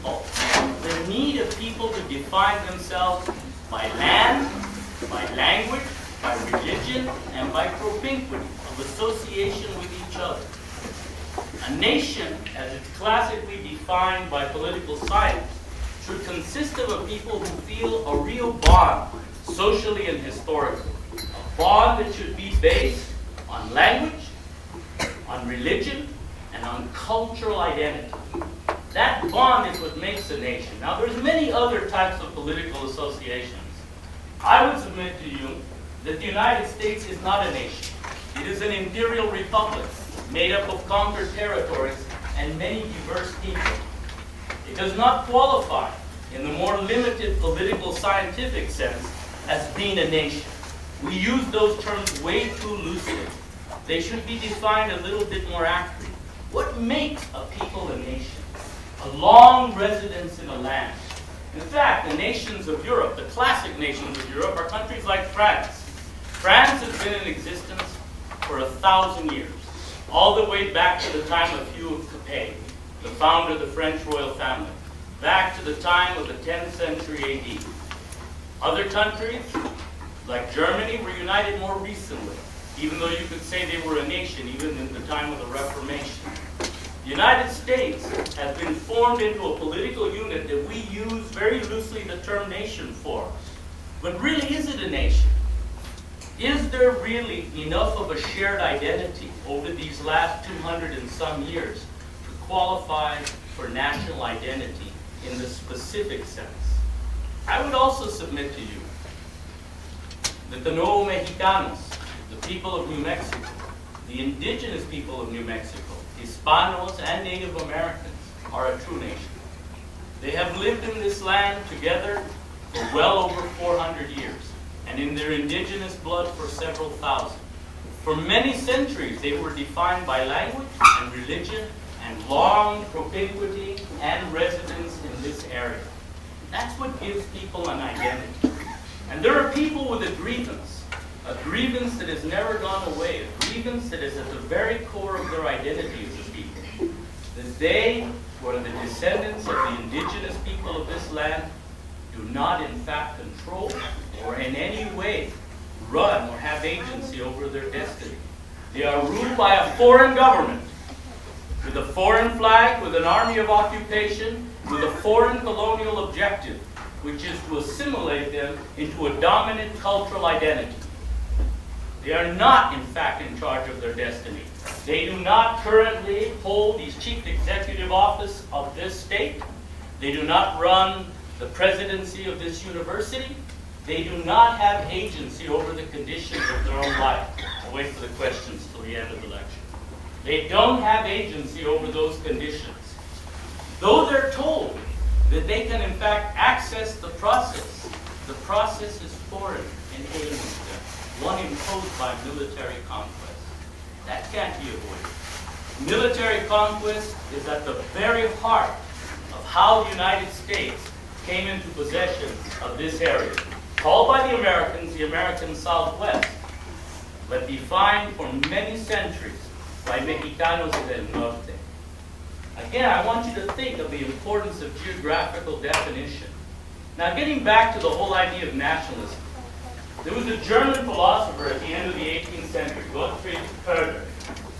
impulse, the need of people to define themselves by land, by language, by religion, and by propinquity, of association with each other. A nation, as it's classically defined by political science, should consist of a people who feel a real bond, socially and historically. A bond that should be based on language, on religion, and on cultural identity. That bond is what makes a nation. Now, there's many other types of political associations. I would submit to you that the United States is not a nation. It is an imperial republic made up of conquered territories and many diverse people. It does not qualify in the more limited political scientific sense as being a nation. We use those terms way too loosely. They should be defined a little bit more accurately. What makes a people a nation? A long residence in a land. In fact, the nations of Europe, the classic nations of Europe, are countries like France. France has been in existence for 1,000 years, all the way back to the time of Hugh of Capet, the founder of the French royal family, back to the time of the 10th century AD. Other countries, like Germany, were united more recently, even though you could say they were a nation even in the time of the Reformation. The United States has been formed into a political unit that we use very loosely the term nation for. But really, is it a nation? Is there really enough of a shared identity over these last 200 and some years to qualify for national identity in the specific sense? I would also submit to you that the Nuevo Mexicanos, the people of New Mexico, the indigenous people of New Mexico, Hispanos and Native Americans, are a true nation. They have lived in this land together for well over 400 years, and in their indigenous blood for several thousand. For many centuries, they were defined by language and religion and long propinquity and residence in this area. That's what gives people an identity. And there are people with a grievance that has never gone away, a grievance that is at the very core of their identity as a people. That they, who are the descendants of the indigenous people of this land, do not in fact control or in any way run or have agency over their destiny. They are ruled by a foreign government, with a foreign flag, with an army of occupation, with a foreign colonial objective, which is to assimilate them into a dominant cultural identity. They are not, in fact, in charge of their destiny. They do not currently hold the chief executive office of this state. They do not run the presidency of this university. They do not have agency over the conditions of their own life. I'll wait for the questions till the end of the lecture. They don't have agency over those conditions. Though they're told that they can, in fact, access the process is foreign and alien to them, one imposed by military conquest. That can't be avoided. Military conquest is at the very heart of how the United States came into possession of this area, called by the American Southwest, but defined for many centuries by Mexicanos del Norte. Again, I want you to think of the importance of geographical definition. Now, getting back to the whole idea of nationalism, there was a German philosopher at the end of the 18th century, Gottfried Herder,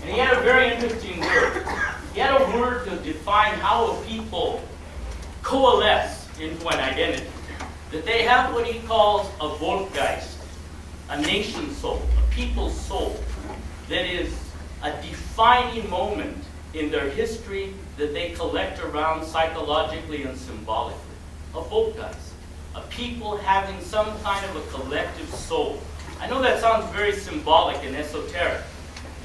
and he had a very interesting word. He had a word to define how a people coalesce into an identity. That they have what he calls a Volkgeist, a nation soul, a people's soul, that is a defining moment in their history that they collect around psychologically and symbolically. A Volkgeist, a people having some kind of a collective soul. I know that sounds very symbolic and esoteric.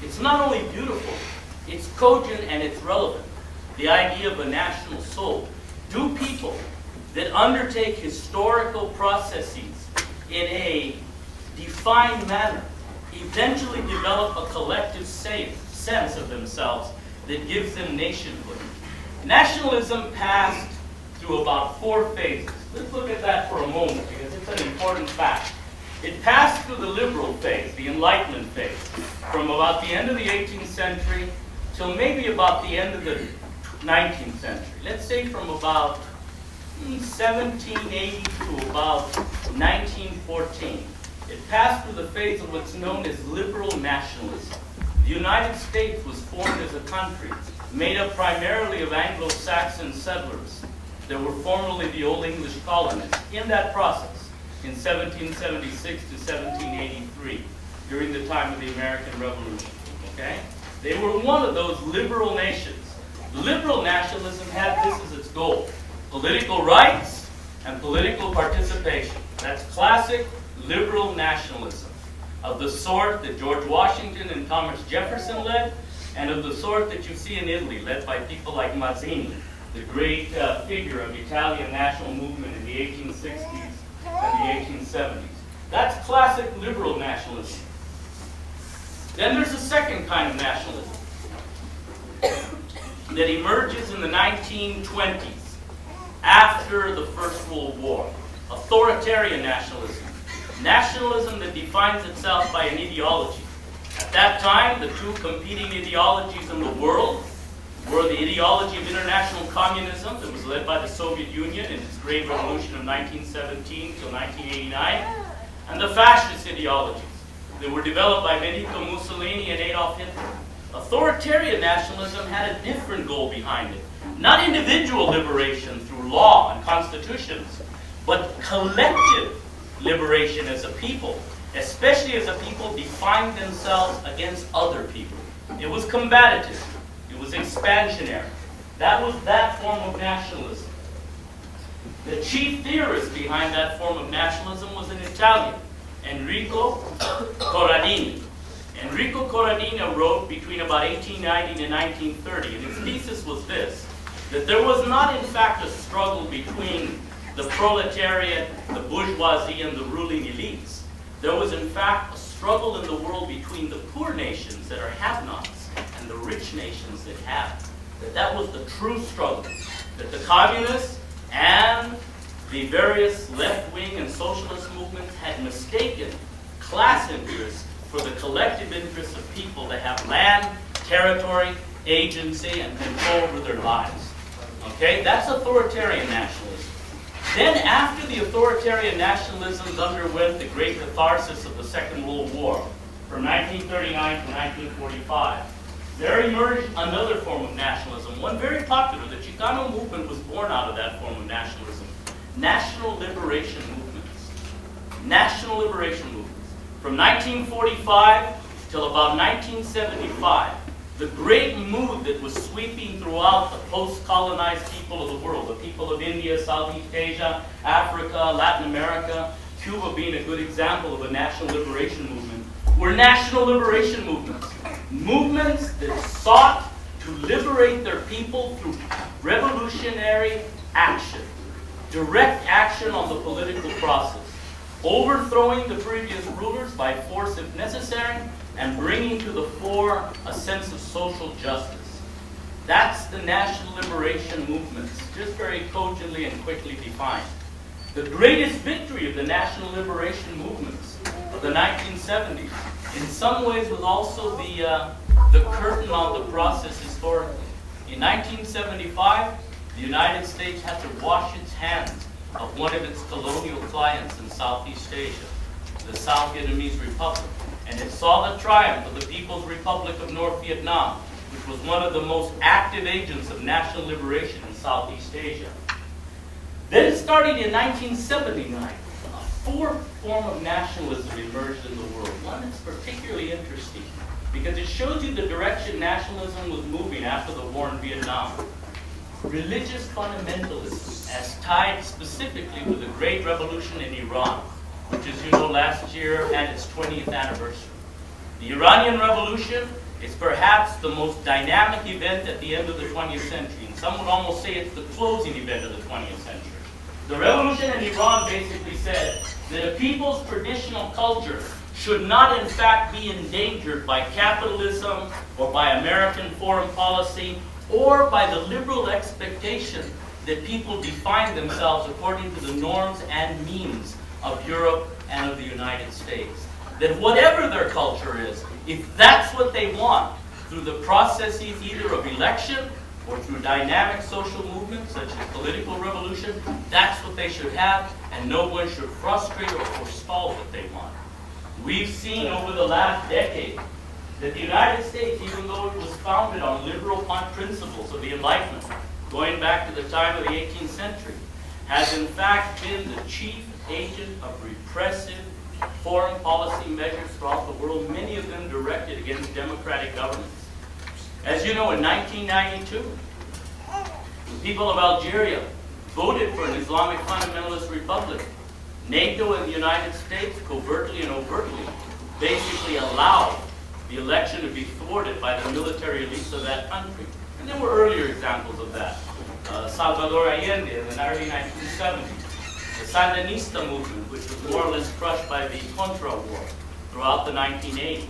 It's not only beautiful, it's cogent and it's relevant. The idea of a national soul. Do people that undertake historical processes in a defined manner eventually develop a collective sense of themselves that gives them nationhood? Nationalism passed through about 4 phases. Let's look at that for a moment because it's an important fact. It passed through the liberal phase, the Enlightenment phase, from about the end of the 18th century till maybe about the end of the 19th century. Let's say from about 1780 to about 1914. It passed through the phase of what's known as liberal nationalism. The United States was formed as a country made up primarily of Anglo-Saxon settlers that were formerly the old English colonists. In that process, in 1776 to 1783, during the time of the American Revolution, okay? They were one of those liberal nations. Liberal nationalism had this as its goal: political rights and political participation. That's classic liberal nationalism, of the sort that George Washington and Thomas Jefferson led, and of the sort that you see in Italy, led by people like Mazzini, the great figure of Italian national movement in the 1860s and the 1870s. That's classic liberal nationalism. Then there's a second kind of nationalism that emerges in the 1920s, after the First World War. Authoritarian nationalism. Nationalism that defines itself by an ideology. At that time, the two competing ideologies in the world were the ideology of international communism that was led by the Soviet Union in its Great Revolution of 1917 till 1989, and the fascist ideologies that were developed by Benito Mussolini and Adolf Hitler. Authoritarian nationalism had a different goal behind it. Not individual liberation through law and constitutions, but collective liberation as a people, especially as a people defined themselves against other people. It was combative. It was expansionary. That was that form of nationalism. The chief theorist behind that form of nationalism was an Italian, Enrico Corradini. Enrico Corradini wrote between about 1890 and 1930, and his thesis was this: that there was not in fact a struggle between the proletariat, the bourgeoisie, and the ruling elites. There was in fact a struggle in the world between the poor nations that are have-nots and the rich nations that have. That was the true struggle. That the communists and the various left-wing and socialist movements had mistaken class interests for the collective interests of people that have land, territory, agency, and control over their lives. Okay, that's authoritarian nationalism. Then after the authoritarian nationalisms underwent the great catharsis of the Second World War, from 1939 to 1945, there emerged another form of nationalism, one very popular. The Chicano movement was born out of that form of nationalism. National liberation movements. National liberation movements. From 1945 till about 1975, the great mood that was sweeping throughout the post-colonized people of the world, the people of India, Southeast Asia, Africa, Latin America, Cuba being a good example of a national liberation movement, were national liberation movements. Movements that sought to liberate their people through revolutionary action, direct action on the political process, overthrowing the previous rulers by force if necessary, and bringing to the fore a sense of social justice. That's the national liberation movements, just very cogently and quickly defined. The greatest victory of the national liberation movements of the 1970s, in some ways, was also the curtain on the process historically. In 1975, the United States had to wash its hands of one of its colonial clients in Southeast Asia, the South Vietnamese Republic. And it saw the triumph of the People's Republic of North Vietnam, which was one of the most active agents of national liberation in Southeast Asia. Then starting in 1979, a fourth form of nationalism emerged in the world, one that's particularly interesting because it shows you the direction nationalism was moving after the war in Vietnam. Religious fundamentalism, as tied specifically with the Great Revolution in Iran, which, as you know, last year had its 20th anniversary. The Iranian Revolution is perhaps the most dynamic event at the end of the 20th century, and some would almost say it's the closing event of the 20th century. The revolution in Iran basically said that a people's traditional culture should not in fact be endangered by capitalism or by American foreign policy or by the liberal expectation that people define themselves according to the norms and means of Europe and of the United States. That whatever their culture is, if that's what they want, through the processes either of election or through dynamic social movements such as political revolution, that's what they should have, and no one should frustrate or forestall what they want. We've seen over the last decade that the United States, even though it was founded on liberal principles of the Enlightenment, going back to the time of the 18th century, has in fact been the chief agent of repressive foreign policy measures throughout the world, many of them directed against democratic governments. As you know, in 1992, the people of Algeria voted for an Islamic fundamentalist republic. NATO and the United States, covertly and overtly, basically allowed the election to be thwarted by the military elites of that country. And there were earlier examples of that. Salvador Allende in the early 1970s. The Sandinista movement, which was more or less crushed by the Contra War throughout the 1980s.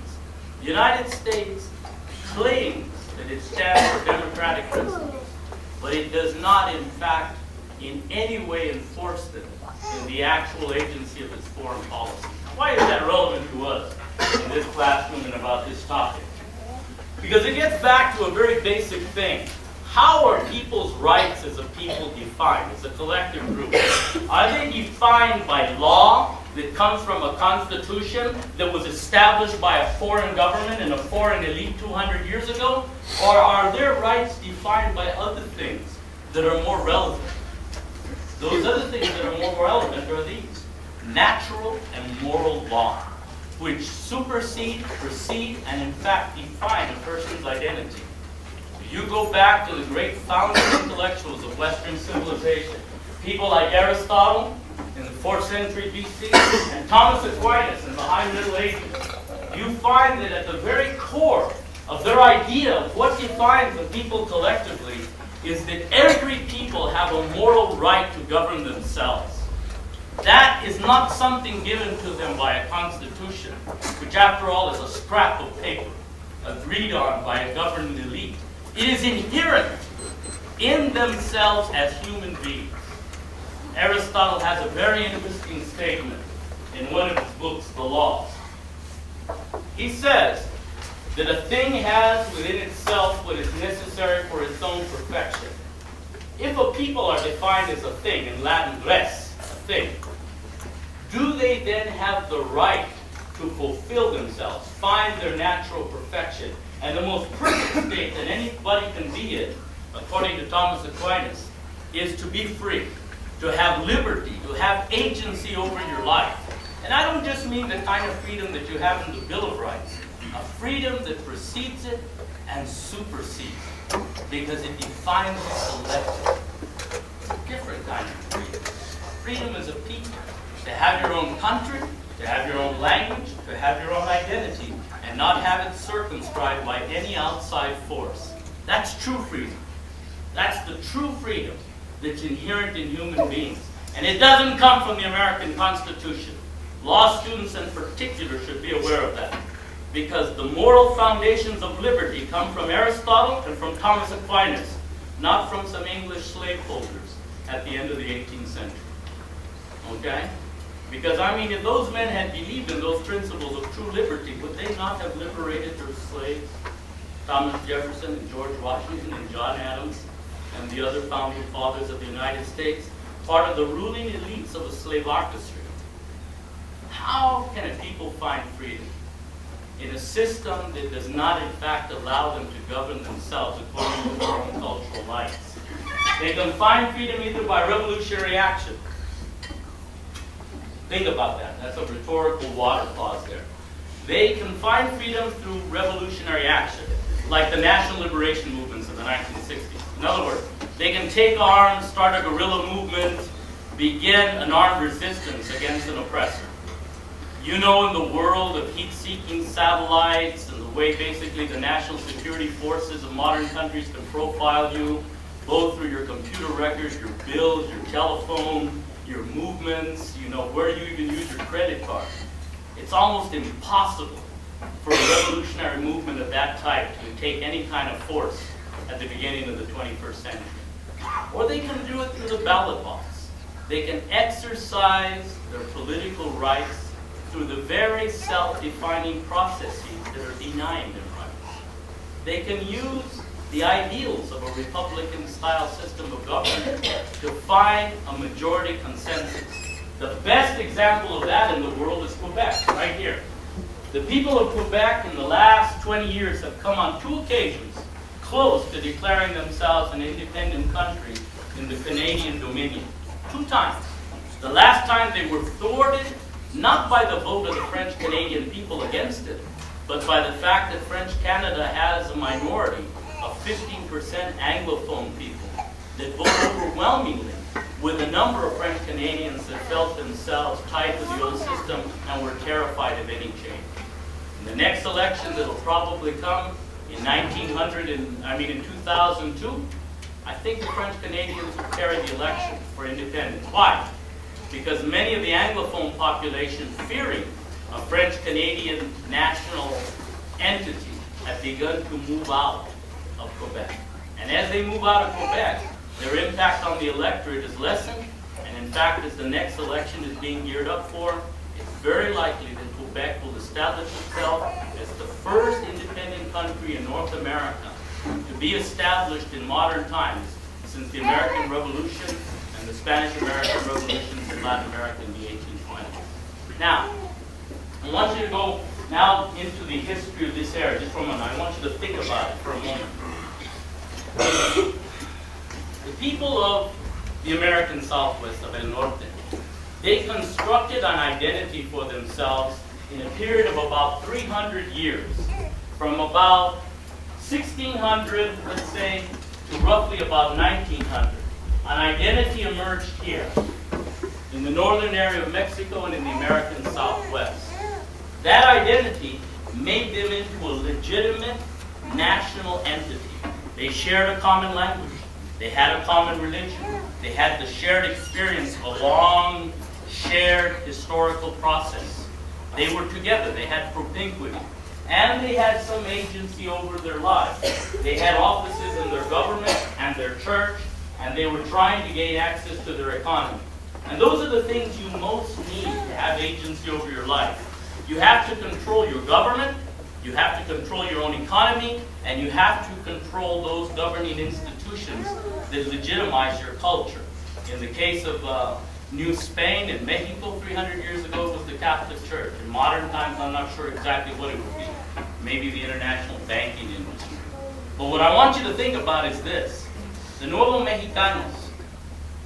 The United States claims that it stands for democratic principles, but it does not, in fact, in any way enforce them in the actual agency of its foreign policy. Why is that relevant to us in this classroom and about this topic? Because it gets back to a very basic thing. How are people's rights as a people defined, as a collective group? Are they defined by law that comes from a constitution that was established by a foreign government and a foreign elite 200 years ago? Or are their rights defined by other things that are more relevant? Those other things that are more relevant are these: natural and moral law, which supersede, precede, and in fact define a person's identity. You go back to the great founding intellectuals of Western civilization, people like Aristotle in the 4th century BC and Thomas Aquinas in the High Middle Ages. You find that at the very core of their idea of what defines the people collectively is that every people have a moral right to govern themselves. That is not something given to them by a constitution, which after all is a scrap of paper agreed on by a governing elite. It is inherent in themselves as human beings. Aristotle has a very interesting statement in one of his books, The Laws. He says that a thing has within itself what is necessary for its own perfection. If a people are defined as a thing, in Latin res, a thing, do they then have the right to fulfill themselves, find their natural perfection? And the most perfect state that anybody can be in, according to Thomas Aquinas, is to be free, to have liberty, to have agency over your life. And I don't just mean the kind of freedom that you have in the Bill of Rights, a freedom that precedes it and supersedes it, because it defines the collective. It's a different kind of freedom. Freedom as a people, to have your own country, to have your own language, to have your own identity, and not have it circumscribed by any outside force. That's true freedom. That's the true freedom that's inherent in human beings. And it doesn't come from the American Constitution. Law students in particular should be aware of that, because the moral foundations of liberty come from Aristotle and from Thomas Aquinas, not from some English slaveholders at the end of the 18th century. Okay? Because, I mean, if those men had believed in those principles of true liberty, would they not have liberated their slaves? Thomas Jefferson and George Washington and John Adams and the other founding fathers of the United States, part of the ruling elites of a slaveocracy. How can a people find freedom in a system that does not, in fact, allow them to govern themselves according to their own cultural lights? They can find freedom either by revolutionary action. Think about that. That's a rhetorical water clause there. They can find freedom through revolutionary action, like the national liberation movements of the 1960s. In other words, they can take arms, start a guerrilla movement, begin an armed resistance against an oppressor. You know, in the world of heat-seeking satellites and the way basically the national security forces of modern countries can profile you, both through your computer records, your bills, your telephone, your movements, you know, where you even use your credit card. It's almost impossible for a revolutionary movement of that type to take any kind of force at the beginning of the 21st century. Or they can do it through the ballot box. They can exercise their political rights through the very self-defining processes that are denying their rights. They can use the ideals of a republican-style system of government to find a majority consensus. The best example of that in the world is Quebec, right here. The people of Quebec in the last 20 years have come on 2 occasions close to declaring themselves an independent country in the Canadian Dominion. 2 times. The last time they were thwarted, not by the vote of the French-Canadian people against it, but by the fact that French Canada has a minority of 15% Anglophone people that vote overwhelmingly, with a number of French Canadians that felt themselves tied to the old system and were terrified of any change. In the next election that will probably come in 2002, I think the French Canadians will carry the election for independence. Why? Because many of the Anglophone population, fearing a French-Canadian national entity, have begun to move out of Quebec. And as they move out of Quebec, their impact on the electorate is lessened, and in fact, as the next election is being geared up for, it's very likely that Quebec will establish itself as the first independent country in North America to be established in modern times since the American Revolution and the Spanish-American Revolutions in Latin America in the 1820s. Now, I want you to go now into the history of this area, just for a moment. I want you to think about it for a moment. The people of the American Southwest, of El Norte, they constructed an identity for themselves in a period of about 300 years, from about 1600, let's say, to roughly about 1900. An identity emerged here, in the northern area of Mexico and in the American Southwest. That identity made them into a legitimate national entity. They shared a common language. They had a common religion. They had the shared experience of a long, shared historical process. They were together. They had propinquity. And they had some agency over their lives. They had offices in their government and their church, and they were trying to gain access to their economy. And those are the things you most need to have agency over your life. You have to control your government, you have to control your own economy, and you have to control those governing institutions that legitimize your culture. In the case of New Spain and Mexico 300 years ago, it was the Catholic Church. In modern times, I'm not sure exactly what it would be. Maybe the international banking industry. But what I want you to think about is this. The Nuevo Mexicanos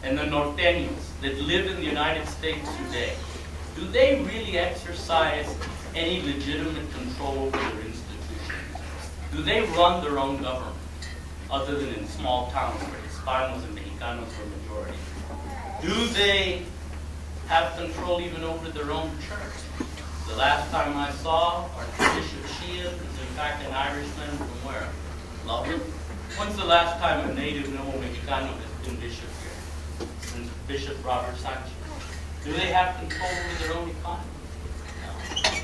and the Norteños that live in the United States today, do they really exercise any legitimate control over their institutions? Do they run their own government, other than in small towns where Hispanos and Mexicanos are majority? Do they have control even over their own church? The last time I saw, Archbishop Shia is in fact an Irishman from where? London? When's the last time a native Nuevo Mexicano has been bishop here? Since Bishop Robert Sanchez. Do they have control over their own economy? No.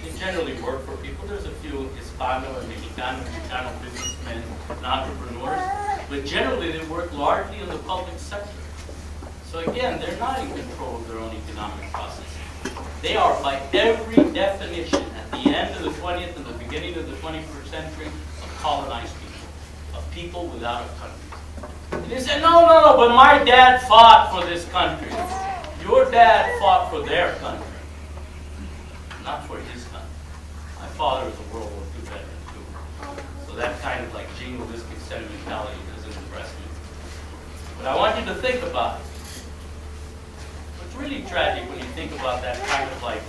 They generally work for people. There's a few Hispano and Mexicano, Chicano businessmen and entrepreneurs, but generally they work largely in the public sector. So again, they're not in control of their own economic process. They are, by every definition, at the end of the 20th and the beginning of the 21st century, a colonized people, a people without a country. And they say, no, but my dad fought for this country. Your dad fought for their country, not for his country. My father was a World War II veteran too. So that kind of like jingoistic sentimentality doesn't impress me. But I want you to think about it. What's really tragic when you think about that kind of like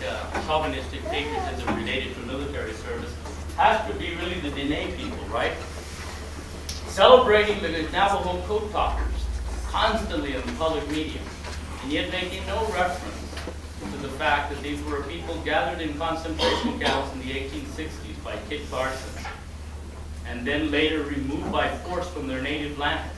chauvinistic patriotism related to military service has to be really the Diné people, right? Celebrating the Navajo code talkers constantly in the public media, and yet making no reference to the fact that these were people gathered in concentration camps in the 1860s by Kit Carson, and then later removed by force from their native lands,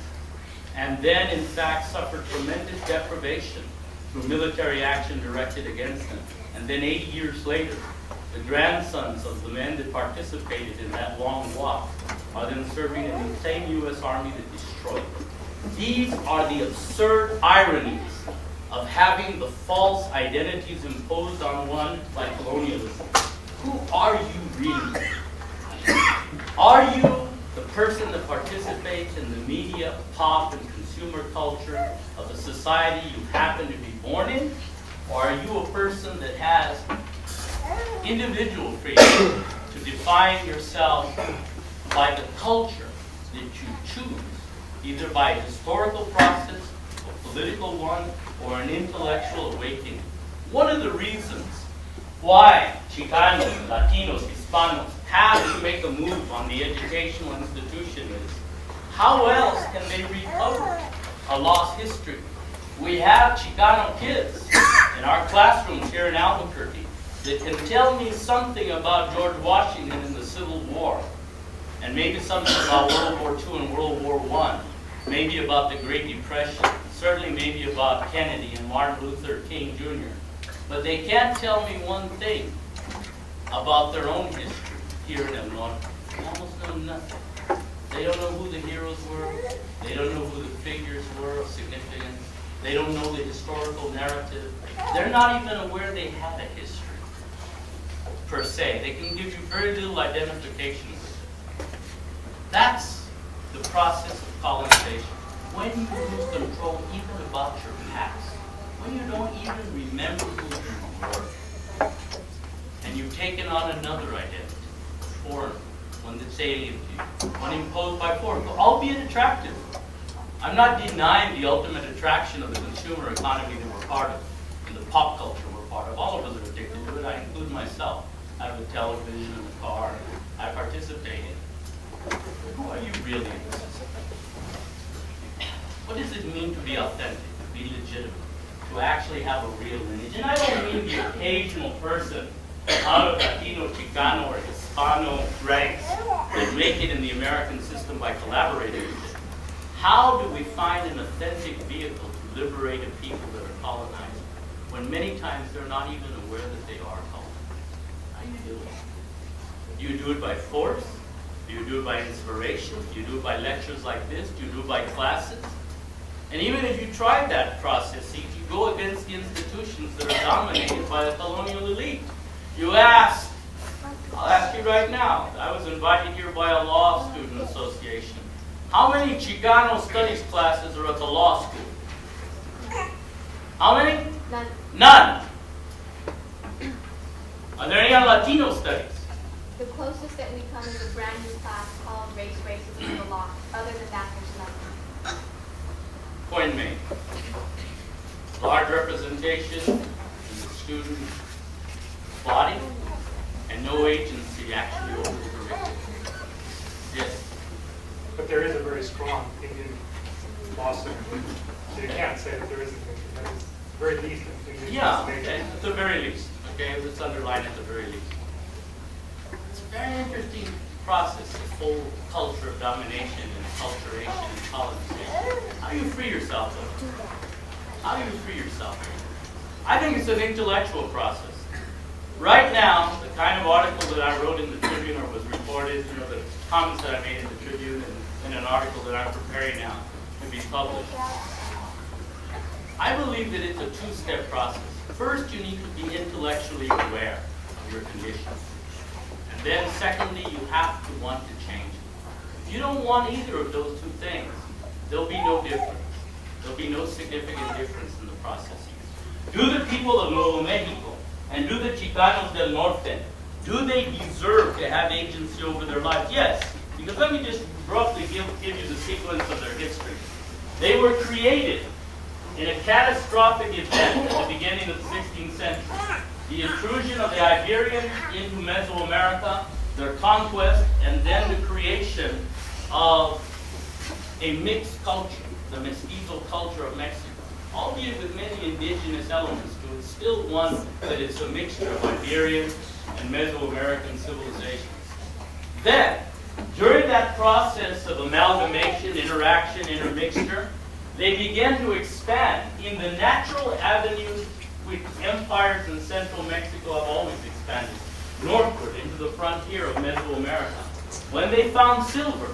and then in fact suffered tremendous deprivation through military action directed against them. And then 80 years later, the grandsons of the men that participated in that long walk are then serving in the same U.S. Army that destroyed them. These are the absurd ironies of having the false identities imposed on one by colonialism. Who are you really? Are you the person that participates in the media, pop, and consumer culture of the society you happen to be born in? Or are you a person that has individual freedom to define yourself by the culture that you choose, either by a historical process, a political one, or an intellectual awakening? One of the reasons why Chicanos, Latinos, Hispanos have to make a move on the educational institution is, how else can they recover a lost history? We have Chicano kids in our classrooms here in Albuquerque that can tell me something about George Washington and the Civil War, and maybe something about World War II and World War I, maybe about the Great Depression, certainly maybe about Kennedy and Martin Luther King Jr. But they can't tell me one thing about their own history here in El Norte. They almost know nothing. They don't know who the heroes were. They don't know who the figures were of significance. They don't know the historical narrative. They're not even aware they had a history, per se. They can give you very little identification with it. That's the process of colonization. When you lose control even about your past, when you don't even remember who you were, and you've taken on another identity, foreign, one that's alien to you, one imposed by foreign, albeit attractive. I'm not denying the ultimate attraction of the consumer economy that we're part of, and the pop culture we're part of. All of us are addicted to it. I include myself. I have a television and a car. I participate in it. But who are you really in this society? What does it mean to be authentic, to be legitimate, to actually have a real lineage? And I don't mean the occasional person out of Latino, Chicano, or Hispano ranks that make it in the American system by collaborating with it. How do we find an authentic vehicle to liberate a people that are colonized when many times they're not even aware that they are colonized? How do you do it? Do you do it by force? Do you do it by inspiration? Do you do it by lectures like this? Do you do it by classes? And even if you tried that process, you go against the institutions that are dominated by the colonial elite. You ask, I'll ask you right now, I was invited here by a law student association. How many Chicano studies classes are at the law school? How many? None. None. Are there any on Latino studies? The closest that we come is a brand new class called Race, Racism, and the Law. Other than that, there's nothing. Point made. Large representation in the student body and no agency actually over the curriculum. Yes. But there is a very strong Indian law center. So you can't say that there isn't anything. That is the very least an Indian Yeah, destination. at the very least. Okay, let's underline at the very least. It's a very interesting process, this whole culture of domination and acculturation and colonization. How do you free yourself of it? How do you free yourself? I think it's an intellectual process. Right now, the kind of article that I wrote in the Tribune or was reported, the comments that I made in the Tribune and in an article that I'm preparing now to be published. I believe that it's a two-step process. First, you need to be intellectually aware of your condition. And then secondly, you have to want to change it. If you don't want either of those two things, there'll be no difference. There'll be no significant difference in the process. Do the people of Nuevo Mexico and do the Chicanos del Norte, do they deserve to have agency over their lives? Yes, because let me just roughly give you the sequence of their history. They were created in a catastrophic event at the beginning of the 16th century. The intrusion of the Iberians into Mesoamerica, their conquest, and then the creation of a mixed culture, the mestizo culture of Mexico. Albeit with many indigenous elements to it, still one that is a mixture of Iberian and Mesoamerican civilizations. Then, during that process of amalgamation, interaction, intermixture, they began to expand in the natural avenues which empires in central Mexico have always expanded, northward into the frontier of Mesoamerica. When they found silver,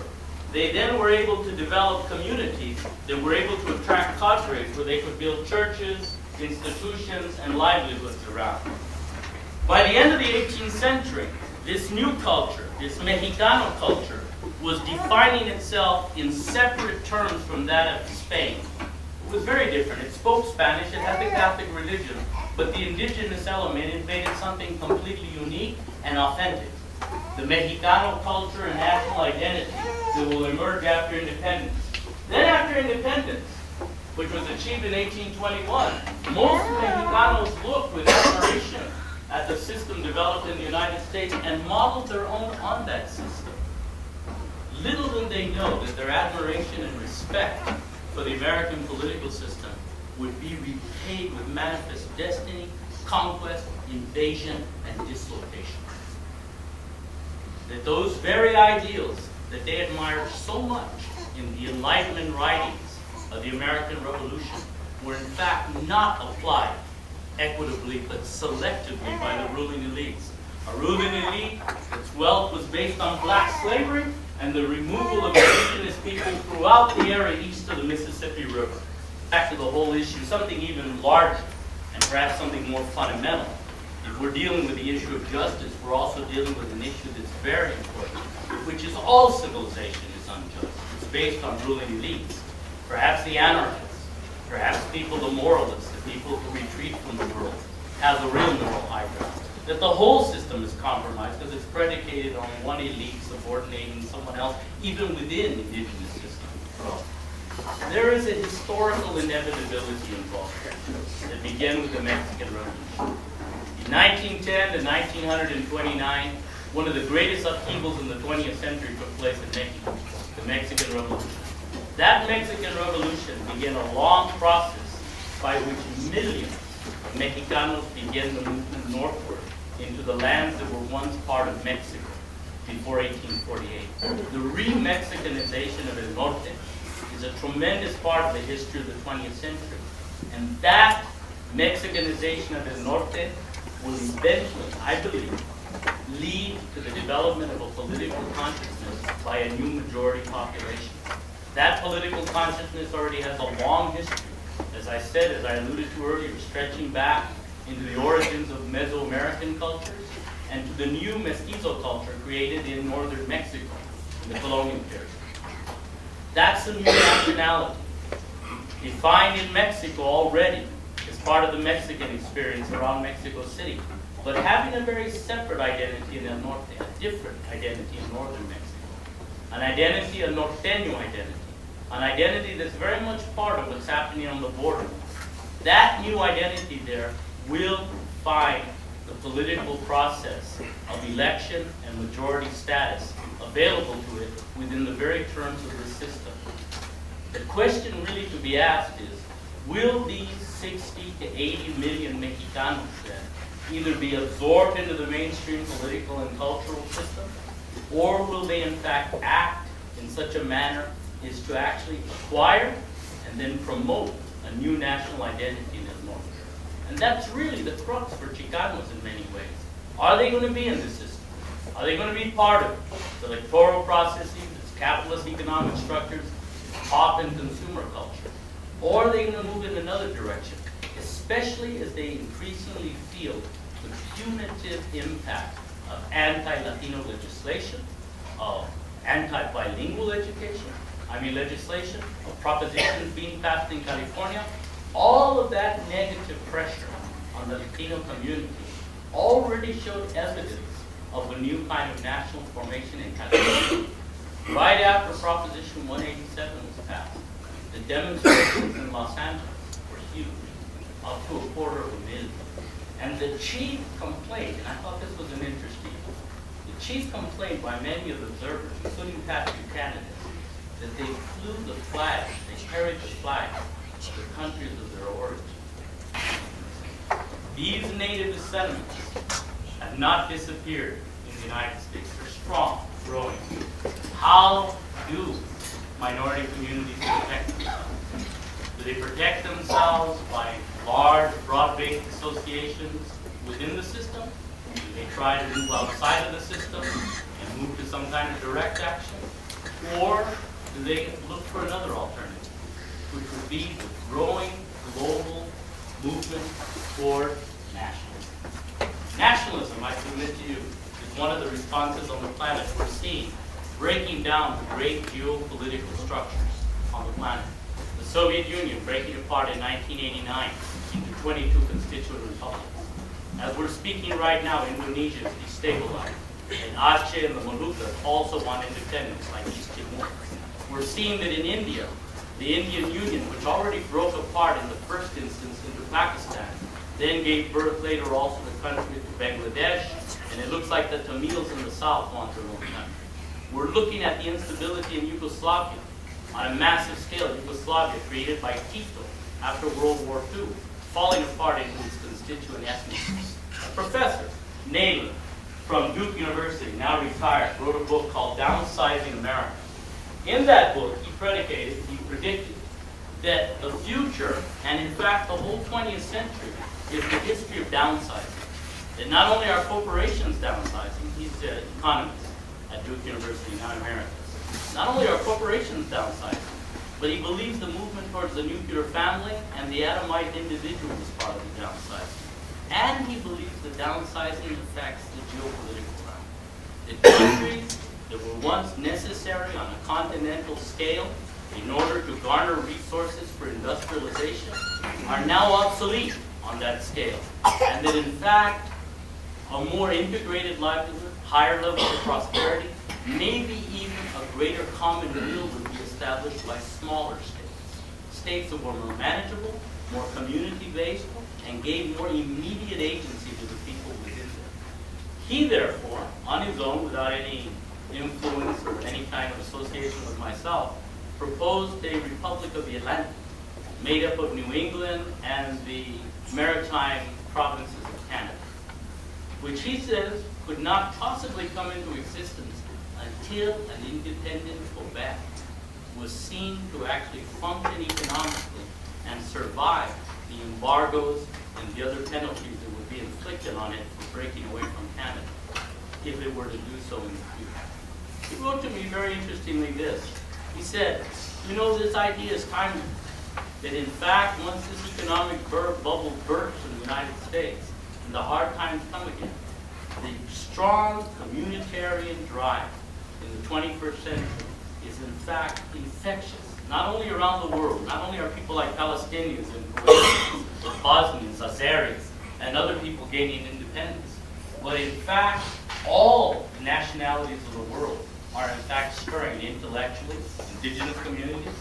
they then were able to develop communities that were able to attract cadres where they could build churches, institutions, and livelihoods around. By the end of the 18th century, This new culture, this Mexicano culture, was defining itself in separate terms from that of Spain. It was very different. It spoke Spanish, it had the Catholic religion, but the indigenous element, it made it something completely unique and authentic. The Mexicano culture and national identity that will emerge after independence. Then after independence, which was achieved in 1821, most Mexicanos looked with admiration at the system developed in the United States and modeled their own on that system. Little did they know that their admiration and respect for the American political system would be repaid with manifest destiny, conquest, invasion, and dislocation. That those very ideals that they admired so much in the Enlightenment writings of the American Revolution were in fact not applied equitably but selectively by the ruling elites. A ruling elite, its wealth was based on black slavery and the removal of indigenous people throughout the area east of the Mississippi River. Back to the whole issue, something even larger and perhaps something more fundamental. If we're dealing with the issue of justice, we're also dealing with an issue that's very important, which is all civilization is unjust. It's based on ruling elites. Perhaps the anarchists, perhaps people, the moralists, the people who retreat from the world, have the real moral high ground. That the whole system is compromised because it's predicated on one elite subordinating someone else, even within indigenous systems. There is a historical inevitability involved that began with the Mexican Revolution. In 1910 to 1929, one of the greatest upheavals in the 20th century took place in Mexico, the Mexican Revolution. That Mexican Revolution began a long process by which millions of Mexicanos began the movement northward into the lands that were once part of Mexico before 1848. The re-Mexicanization of El Norte is a tremendous part of the history of the 20th century. And that Mexicanization of El Norte will eventually, I believe, lead to the development of a political consciousness by a new majority population. That political consciousness already has a long history, as I said, as I alluded to earlier, stretching back into the origins of Mesoamerican cultures and to the new mestizo culture created in northern Mexico in the colonial period. That's a new nationality, defined in Mexico already as part of the Mexican experience around Mexico City, but having a very separate identity in El Norte, a different identity in northern Mexico, an identity, a norteño identity that's very much part of what's happening on the border. That new identity there will find the political process of election and majority status available to it within the very terms of the system. The question really to be asked is, will these 60 to 80 million Mexicanos then either be absorbed into the mainstream political and cultural system, or will they in fact act in such a manner as to actually acquire and then promote a new national identity in El Norte? And that's really the crux for Chicanos in many ways. Are they going to be in this system? Are they going to be part of the electoral processes, its capitalist economic structures, its pop and consumer culture? Or are they going to move in another direction, especially as they increasingly feel the punitive impact of anti-Latino legislation, of anti-bilingual legislation, of propositions being passed in California? All of that negative pressure on the Latino community already showed evidence of a new kind of national formation in California. Right after Proposition 187 was passed, the demonstrations in Los Angeles were huge, up to 250,000. And the chief complaint, and I thought this was an interesting one, the chief complaint by many of the observers, including Pat Buchanan, that they flew the flag, they carried the flag of the countries of their origin. These native settlements have not disappeared in the United States. They're strong, growing. How do minority communities protect themselves? Do they protect themselves by large, broad-based associations within the system? Do they try to move outside of the system and move to some kind of direct action? Or do they look for another alternative, which would be the growing global movement toward nationalism? Nationalism, I submit to you, is one of the responses on the planet we're seeing, breaking down the great geopolitical structures on the planet. The Soviet Union breaking apart in 1989 into 22 constituent republics. As we're speaking right now, Indonesia is destabilized. And Aceh and the Moluccas also want independence, like East Timor. We're seeing that in India, the Indian Union, which already broke apart in the first instance into Pakistan, then gave birth later also the country to Bangladesh, and it looks like the Tamils in the south want their own country. We're looking at the instability in Yugoslavia on a massive scale. Yugoslavia, created by Tito after World War II, falling apart into its constituent ethnicities. A professor, Naylor, from Duke University, now retired, wrote a book called Downsizing America. In that book, he predicted that the future, and in fact the whole 20th century, is the history of downsizing. That not only are corporations downsizing, he's an economist at Duke University, now emeritus. Not only are corporations downsizing, but he believes the movement towards the nuclear family and the atomized individual is part of the downsizing. And he believes the downsizing affects the geopolitical realm. The countries that were once necessary on a continental scale in order to garner resources for industrialization are now obsolete on that scale. And that in fact, a more integrated livelihood, higher levels of prosperity, maybe even a greater common will would be established by smaller states. States that were more manageable, more community-based, and gave more immediate agency to the people within them. He therefore, on his own, without any influence or any kind of association with myself, proposed a Republic of the Atlantic, made up of New England and the maritime provinces of Canada, which he says could not possibly come into existence until an independent Quebec was seen to actually function economically and survive the embargoes and the other penalties that would be inflicted on it for breaking away from Canada, if it were to do so in the future. He wrote to me very interestingly this. He said, you know, this idea is timely, that in fact, once this economic bubble bursts in the United States, and the hard times come again, the strong communitarian drive in the 21st century is in fact infectious, not only around the world, not only are people like Palestinians and Kuwaitis, Bosnians, Azeris, and other people gaining independence, but in fact, all nationalities of the world are in fact stirring intellectually, indigenous communities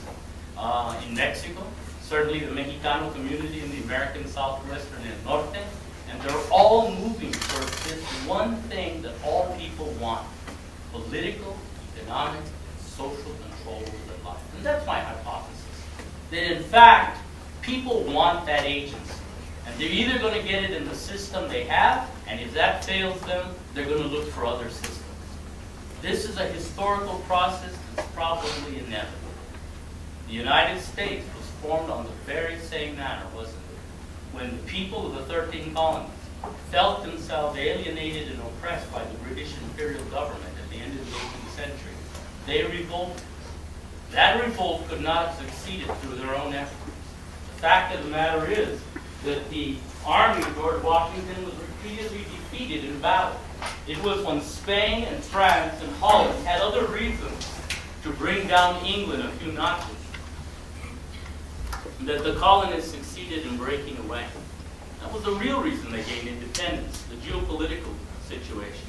in Mexico, certainly the Chicano community in the American Southwestern and Norte, and they're all moving towards this one thing that all people want: political, economic, and social control of their life. And that's my hypothesis. That in fact, people want that agency. And they're either going to get it in the system they have, and if that fails them, they're going to look for other systems. This is a historical process that's probably inevitable. The United States was formed on the very same manner, wasn't it? When the people of the 13 colonies felt themselves alienated and oppressed by the British imperial government at the end of the 18th century, they revolted. That revolt could not have succeeded through their own efforts. The fact of the matter is that the army of George Washington was repeatedly defeated in battle. It was when Spain and France and Holland had other reasons to bring down England a few notches that the colonists succeeded in breaking away. That was the real reason they gained independence, the geopolitical situation.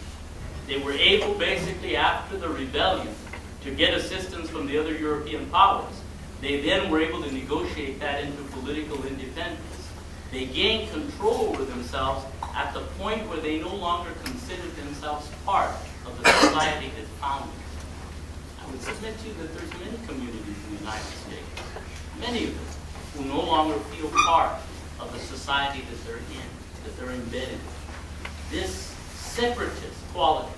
They were able, basically, after the rebellion, to get assistance from the other European powers. They then were able to negotiate that into political independence. They gained control over themselves at the point where they no longer considered themselves part of the society that found them. I would submit to you that there's many communities in the United States, many of them, who no longer feel part of the society that they're in, that they're embedded in. This separatist quality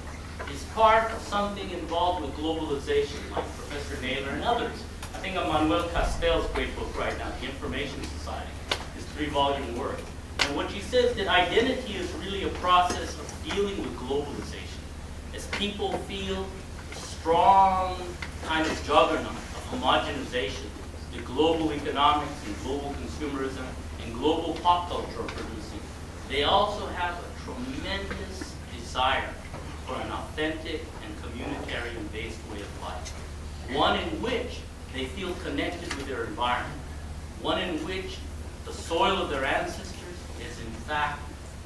is part of something involved with globalization, like Professor Naylor and others. I think of Manuel Castell's great book right now, The Information Society, his 3-volume work. And what she says that identity is really a process of dealing with globalization. As people feel the strong kind of juggernaut of homogenization, the global economics and global consumerism and global pop culture are producing, they also have a tremendous desire for an authentic and communitarian-based way of life. One in which they feel connected with their environment. One in which the soil of their ancestors is in fact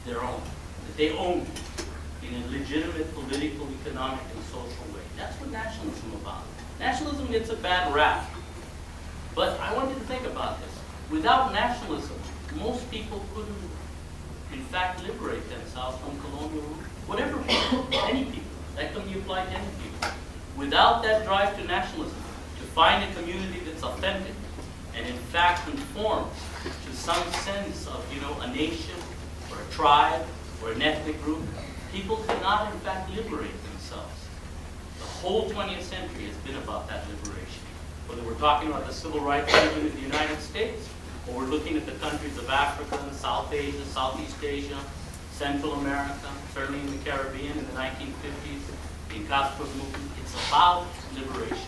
their own. That they own it in a legitimate political, economic, and social way. That's what nationalism is about. Nationalism gets a bad rap. But I want you to think about this. Without nationalism, most people couldn't, in fact, liberate themselves from colonial rule. Whatever people, any people. That can be applied to any people. Without that drive to nationalism, to find a community that's authentic and in fact conforms to some sense of, a nation or a tribe or an ethnic group, people cannot in fact liberate themselves. The whole 20th century has been about that liberation. Whether we're talking about the civil rights movement in the United States, or we're looking at the countries of Africa, South Asia, Southeast Asia, Central America, certainly in the Caribbean in the 1950s, the Castro's movement, it's about liberation.